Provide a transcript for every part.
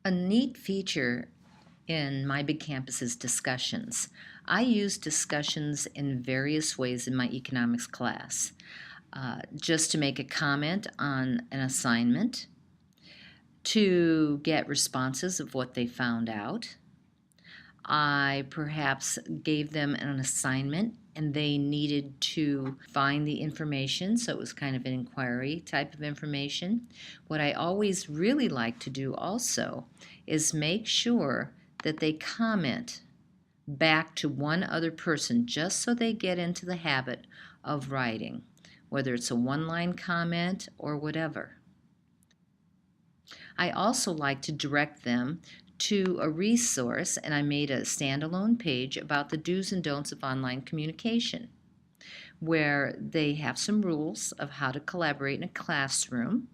A neat feature in My Big Campus is discussions. I use discussions in various ways in my economics class. Just to make a comment on an assignment, to get responses of what they found out. I perhaps gave them an assignment and they needed to find the information, so it was kind of an inquiry type of information. What I always really like to do also is make sure that they comment back to one other person just so they get into the habit of writing, whether it's a one-line comment or whatever. I also like to direct them to a resource, and I made a standalone page about the do's and don'ts of online communication, where they have some rules of how to collaborate in a classroom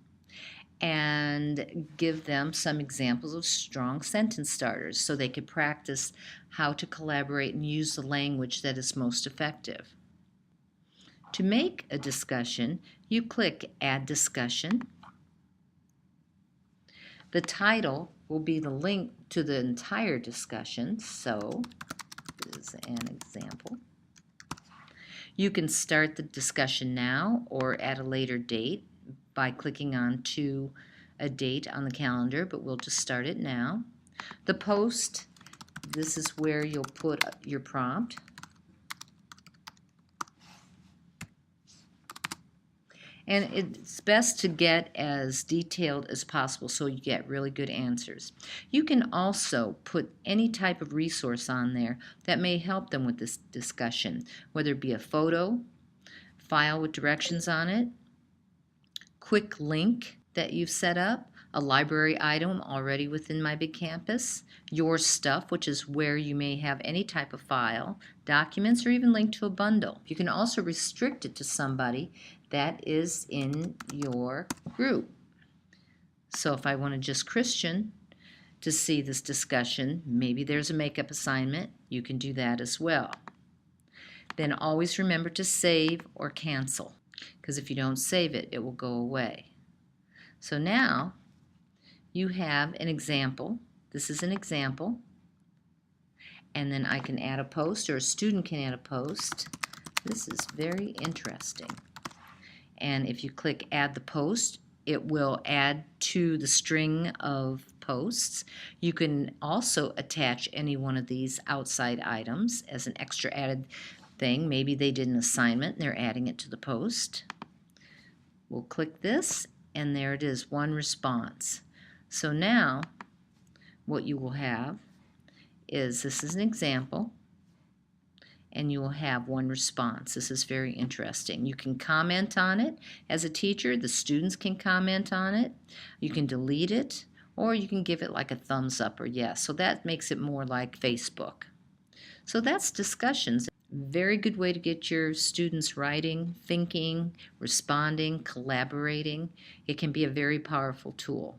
and give them some examples of strong sentence starters so they could practice how to collaborate and use the language that is most effective. To make a discussion, you click Add Discussion. The title will be the link to the entire discussion, so this is an example. You can start the discussion now or at a later date by clicking on to a date on the calendar, but we'll just start it now. The post, this is where you'll put your prompt. And it's best to get as detailed as possible so you get really good answers. You can also put any type of resource on there that may help them with this discussion, whether it be a photo, file with directions on it, quick link that you've set up, a library item already within My Big Campus, your stuff, which is where you may have any type of file, documents, or even link to a bundle. You can also restrict it to somebody that is in your group. So if I wanted just Christian to see this discussion, maybe there's a makeup assignment, you can do that as well. Then always remember to save or cancel, because if you don't save it, it will go away. So now you have an example. This is an example. And then I can add a post, or a student can add a post. This is very interesting. And if you click Add the Post, it will add to the string of posts. You can also attach any one of these outside items as an extra added thing. Maybe they did an assignment and they're adding it to the post. We'll click this, and there it is, one response. So now what you will have is, this is an example, and you will have one response. This is very interesting. You can comment on it as a teacher. The students can comment on it. You can delete it, or you can give it like a thumbs up or yes. So that makes it more like Facebook. So that's discussions. Very good way to get your students writing, thinking, responding, collaborating. It can be a very powerful tool.